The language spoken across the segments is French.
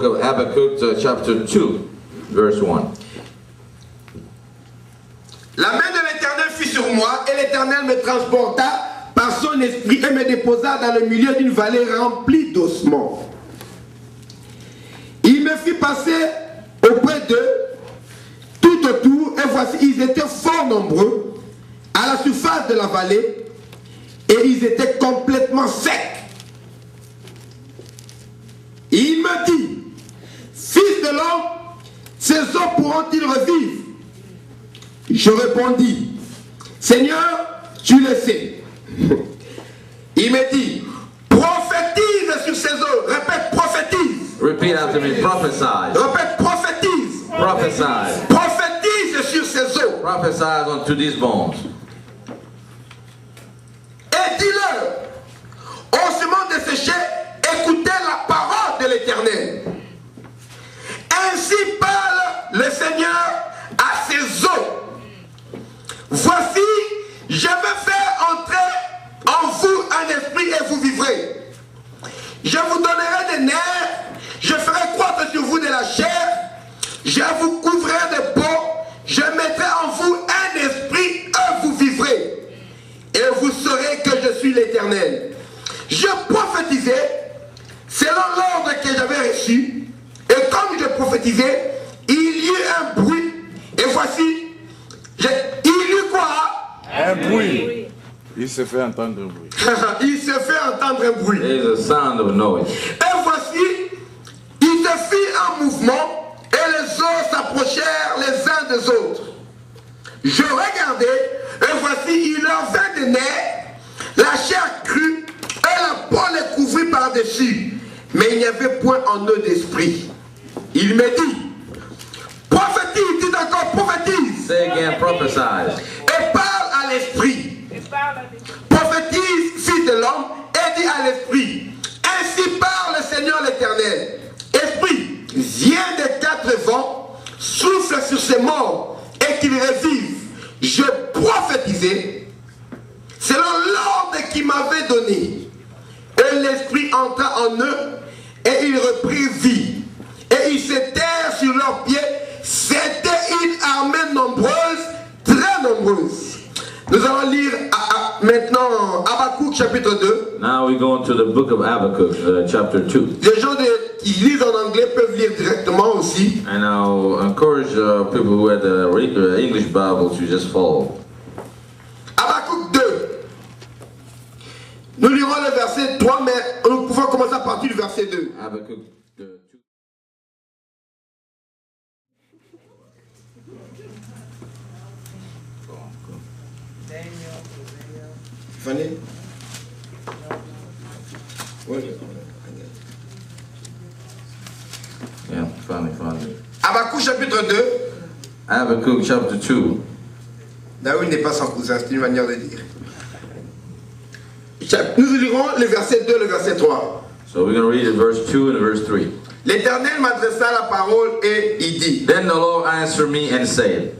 book of Habakkuk, chapter 2, verse 1. La main de l'Éternel fut sur moi, et l'Éternel me transporta par son esprit et me déposa dans le milieu d'une vallée remplie d'ossements. Il me fit passer auprès d'eux, tout autour, et voici, ils étaient fort nombreux à la surface de la vallée, et ils étaient complètement secs. Il me dit, fils de l'homme, ces eaux pourront-ils revivre? Je répondis, Seigneur, tu le sais. Il me dit, prophétise sur ces eaux. Répète, prophétise. Repeat after me, prophesy. Répète, prophétise. Prophesy. Prophétise sur ces eaux. Prophesy unto these bones. Et dis-leur, ossements desséchés, écoutez la parole de l'Éternel. Ainsi parle le Seigneur à ces eaux. Voici, je vais faire entrer en vous un esprit et vous vivrez. Je vous donnerai des nerfs, je ferai croître sur vous de la chair, je vous couvrirai de peau, je mettrai en vous un esprit et vous vivrez. Et vous saurez que je suis l'Éternel. Je prophétisais selon l'ordre que j'avais reçu, et comme je prophétisais, il y eut un bruit, et voici, il y eut quoi? Un bruit. Il se fait entendre un bruit. Il se fait entendre un bruit. There is a sound of noise. Et voici, il se fit un mouvement, et les eaux s'approchèrent les uns des autres. Je regardais, et voici, il leur vint des nerfs, la chair crue, et la peau les couvrit par-dessus. Mais il n'y avait point en eux d'esprit. Il me dit, prophétise, dis encore, prophétise. Say again, prophesy. Et parle à l'esprit. Prophétise, fils de l'homme, et dis à l'esprit. Ainsi parle le Seigneur l'Éternel. Esprit, viens des quatre vents, souffle sur ces morts, et qu'ils revivent. Je prophétisais selon l'ordre qu'il m'avait donné. Et l'esprit entra en eux, et ils reprirent vie. Et ils s'étèrent sur leurs pieds. C'était une armée nombreuse, très nombreuse. Nous allons lire maintenant Habakkuk chapitre 2. Now we go into the book of Habakkuk, chapter 2. Les gens qui lisent en anglais peuvent lire directement aussi. And I'll encourage people who have the English Bible to just follow. Habakkuk 2. Nous lirons le verset 3, mais nous pouvons commencer à partir du verset 2. Habakkuk 2. Fanny? Yeah, funny. Habakkuk chapitre 2. Habakkuk chapter 2. Daoud n'est pas sans cousin, c'est une manière de dire. Nous lirons le verset 2 et le verset 3. So we're going to read it, verse 2 and verse 3. L'Éternel m'adressa la parole et il dit, Then the Lord answered me and said,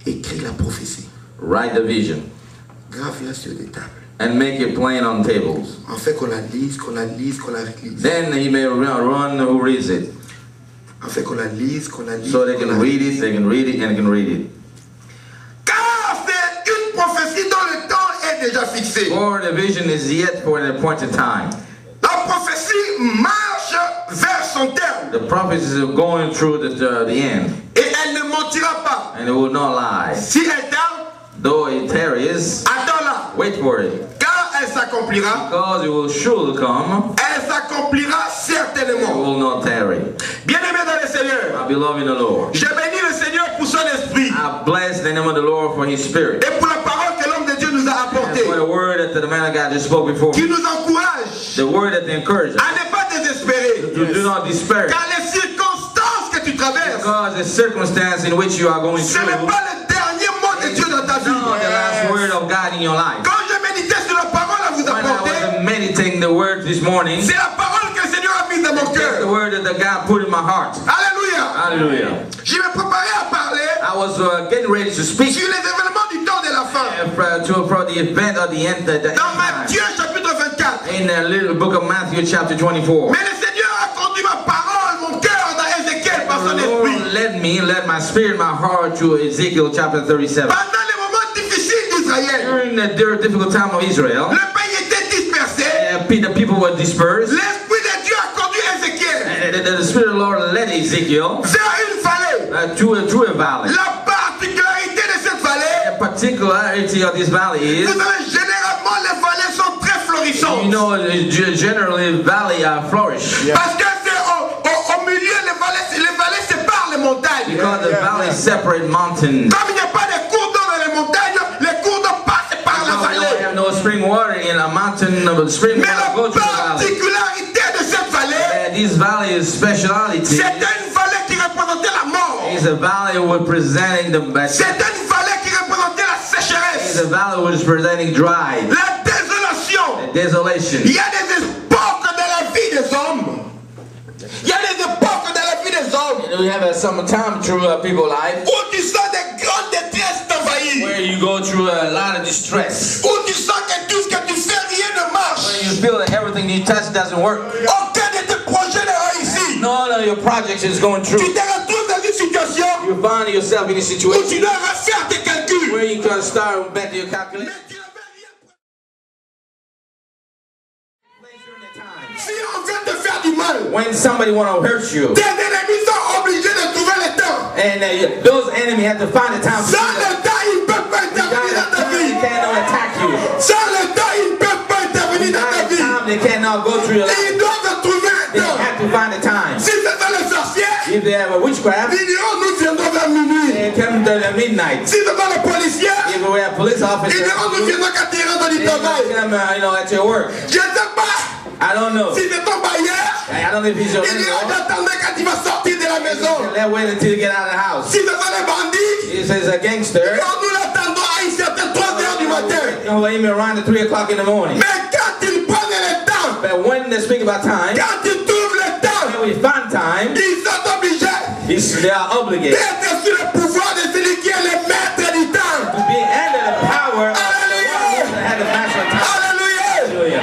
écris la prophétie, Write the vision, grave-la sur des tables, and make it plain on tables. en fait qu'on la lise, qu'on la lise, qu'on la relise. Then he may run who reads it. En fait qu'on la lise, qu'on la lise. So they can read it, they can read it, and they can read it. Car c'est une prophétie dont le temps est déjà fixé. For the vision is yet for an appointed time. La prophétie marche vers son terme. The prophecies are going through the end, Et elle ne mentira pas. and it will not lie. Si elle tarde, Though it tarries, attends-la. wait for it, Car elle s'accomplira. because it will surely come. Elle s'accomplira It certainement. will not tarry. Bien-aimé dans le Seigneur, My beloved in the Lord, je bénis le Seigneur pour son esprit I bless the name of the Lord for His Spirit, et pour la parole que l'homme de Dieu nous a and apportée, for the word that the man of God just spoke before. qui nous encourage The word that encourages us à ne pas désespérer. to do not despair, Car les circonstances que tu traverses, because the circumstance in which you are going ce through n'est pas le dernier mot de Dieu dans ta vie. not the last word of God in your life. Quand je méditais sur la parole à vous When I apporter, was meditating the word this morning, c'est la parole que le Seigneur a mise dans mon that's the cœur. word that the God put in my heart. Alléluia. Hallelujah. Je me préparais à parler I was getting ready to speak sur les événements du temps de la fin. for the event of the end, the Dans end time. Matthieu chapitre 24. In the little book of Matthew chapter 24. Mais le Seigneur a conduit ma parole, mon cœur led my spirit, my heart to Ezekiel chapter 37. Pendant les moments difficiles d'Israël, During the difficult time of Israel, le pays était dispersé. the people were dispersed. L'Esprit de Dieu a conduit Ézéchiel The Spirit of the Lord led Ezekiel vers une vallée. through a valley. La particularité de cette vallée, The particularity of this valley is, vous savez, généralement les vallées sont très florissantes. you know, generally valley flourish. Parce que c'est au milieu, les vallées séparent les montagnes. Because the valley separate mountains. Comme il n'y a pas de cours d'eau dans les montagnes, les cours d'eau passent par la We vallée. have no spring water in a mountain, but spring Mais water la go through the valley. particularité de cette vallée, And this valley's speciality c'était une vallée qui représentait la mort. is a valley representing C'était une vallée qui représentait la is sécheresse, a valley representing dry, la désolation. desolation. Il y a des époques dans la vie des hommes. Il y a des époques dans la vie des hommes We have some time through people's life où tu sens des grandes détresses t'envahir. where you go through a lot of distress. Où tu sens que tout ce que tu fais, rien ne marche. Where you feel that everything you touch doesn't work. Aucun de tes projets ne réussit. None of your projects is going Tu through. te retrouves dans une situation You find yourself in a où tu situation dois refaire tes calculs. where you can start back to your calculation. Mais tu n'avais rien. Si on vient te faire du mal, When somebody want to hurt you, tes ennemis sont obligés de trouver le temps. and those enemies have to find the time to do Sans that. le temps, ils ne peuvent pas intervenir dans ta They vie. cannot attack you. Sans le temps, ils ne peuvent pas intervenir dans ta Without the vie. time, they cannot go through your life. Ils doivent trouver un They temps. have to find the time. Si c'est dans les sorciers, If they have a witchcraft, ils diront nous viendrons vers minuit. they come to the midnight. Si c'est dans les policiers, If we have police ils officers, diront nous viendrons quand tu iras dans du they travail. come, at your work. Je ne sais pas I don't know. si c'est ton bailleur, I don't know if he's your ils diront landlord. j'attendais quand tu vas sortir de la maison. Let's wait until you get out of the house. Si c'est dans les bandits, He says a gangster. nous l'attendons à une certaine 3 heures du matin. Oh, him around at 3 o'clock in the morning. Mais quand ils prennent le temps, But when they speak about time, quand ils trouvent le temps, when we find time, ils sont obligés they are obligated d'être sous le pouvoir de celui qui est le maître du temps. to be under the power of the one who had the master of time. Alléluia. Hallelujah.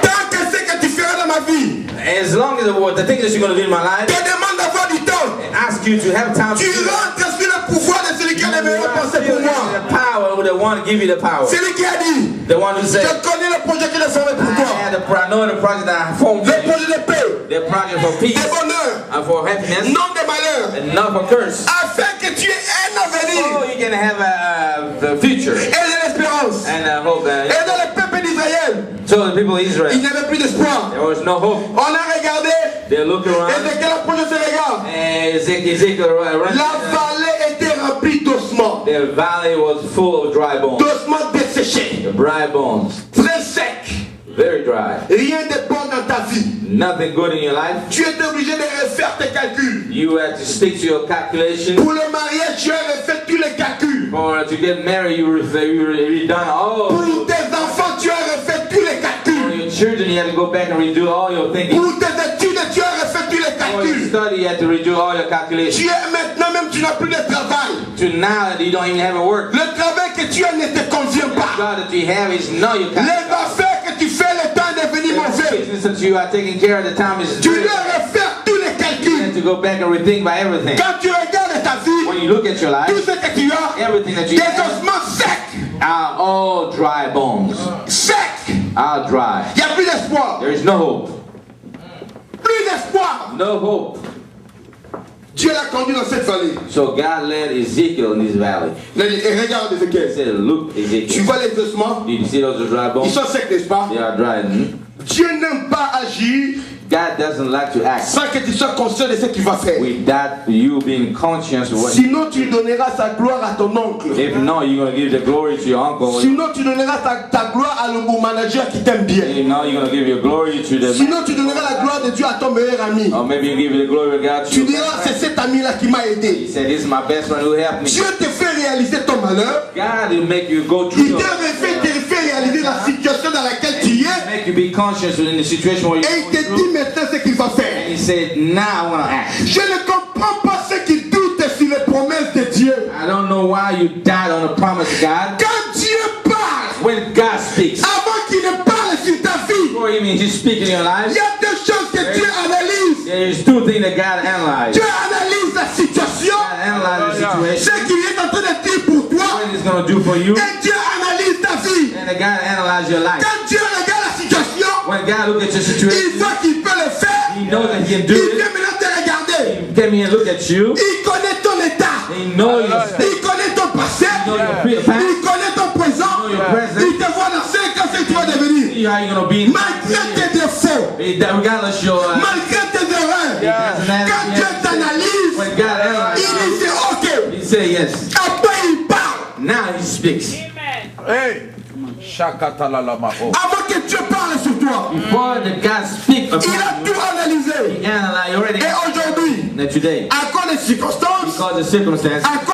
Tant que c'est que tu feras dans ma vie, As long as the thing that you're going to do in my life, te demande d'avoir du temps. ask you to have time to Tu do that. rentres sous le pouvoir de celui qui a les meilleures pensées pour moi. The power who the one give you the power. Celui qui a dit, The one who je said, connais le projet qu'il a formé pour toi. I know the project that I formed Le for you. projet de paix, The project for peace de bonheur, and for happiness non de malheur, and not for curse. afin que tu aies un So avenir you can have a future et de l'espérance. and a hope. Et dans le peuple d'Israël, So the people of il Israel, n'y avait plus d'espoir. there was no hope. On a regardé, They look around Ézéchiel approche ce regard. and Ezekiel ran. La vallée était remplie d'ossements, The valley was full of dry bones. d'ossements desséchés, The dry bones, très secs. very dry. Rien de bon dans ta vie. Nothing good in your life. Tu étais obligé de refaire tes calculs. You had to stick to your calculation. Pour le mariage, tu as refait tous les calculs. Or to get married, you redone all. Pour tes enfants, tu as refait tous les For calculs. your children, you had to go back and redo all your thinking. Pour tes études, tu as refait tous les For your calculs. study, you had to redo all your calculations. Tu es maintenant même, tu n'as plus de travail. To now that you don't even have a work. Le travail que tu as ne te convient The pas. job that you have is no, you can't. Les affaires que tu fais, le temps est devenu The mauvais. business that you are taking care of, the time is Tu good. dois refaire tous les You calculs. have to go back and rethink by everything. Quand tu regardes ta vie, When you look at your tout life, ce que tu as, everything that you des have ossements secs, are all dry bones. secs. Are dry. Il n'y a plus d'espoir. There is no hope. Plus d'espoir. No hope. Dieu l'a conduit dans cette vallée. So God led Ezekiel in this valley. Il a dit, et regarde He Ézéchiel. said, look, Tu Ezekiel. vois les ossements? Did you see those dry Ils bones? sont secs, n'est-ce pas? They are dry. Dieu n'aime pas agir God doesn't like to act sans que tu sois conscient de ce qu'il va faire. without you being conscious of what. Sinon, tu donneras sa gloire à ton oncle. If no, you're going to give the glory to your uncle. Sinon, tu donneras ta gloire à le beau manager qui t'aime bien. If no, you're going to give your glory to the. Sinon, tu donneras la gloire de Dieu à ton meilleur ami. Or maybe you give the glory of God to Tu your diras, best c'est friend. cet ami-là qui m'a He aidé. said, this is my best friend who helped me. Dieu te fait réaliser ton malheur. God will make you go through Il your. te fait réaliser la situation dans laquelle tu es. Make you be conscious in the situation where Et you're il going te through. dit maintenant ce qu'il va And faire. he said, now I want to act. Je ne comprends pas ceux qui doutent sur les promesses de Dieu. I don't know why you died on the promise of God. Quand Dieu parle, When God speaks, avant qu'il ne parle sur ta vie, before even He's speaking in your il life, y a deux choses que Dieu analyse. there is two things that God analyzes. Dieu analyse situation, God analyzes the ce situation, qu'il est en train de dire pour toi, what He's going to do for you, et Dieu analyse ta vie. and God analyzes your life. Quand Dieu regarde la situation, When God looks at your il situation, voit qu'il peut le faire. He knows that He can Il do vient it. maintenant te regarder. He came here and look at you. Il connaît ton état. He knows your state. Il connaît ton passé. He knows your past. Il connaît ton présent. He knows your present. Il te voit dans 5 ans ce que tu vas devenir. See how you're going to be in Malgré tes défauts, regardless your malgré tes erreurs, quand Dieu t'analyse, when God il analyzes, dit OK. He say yes. Après, il parle. Now He speaks. Hey! Shakatalalamaho. Avant que Dieu parle sur toi, Before the God speak upon il a you, tout analysé. He analyzed already. Et aujourd'hui, And today, à cause des circonstances, because the circumstance, à cause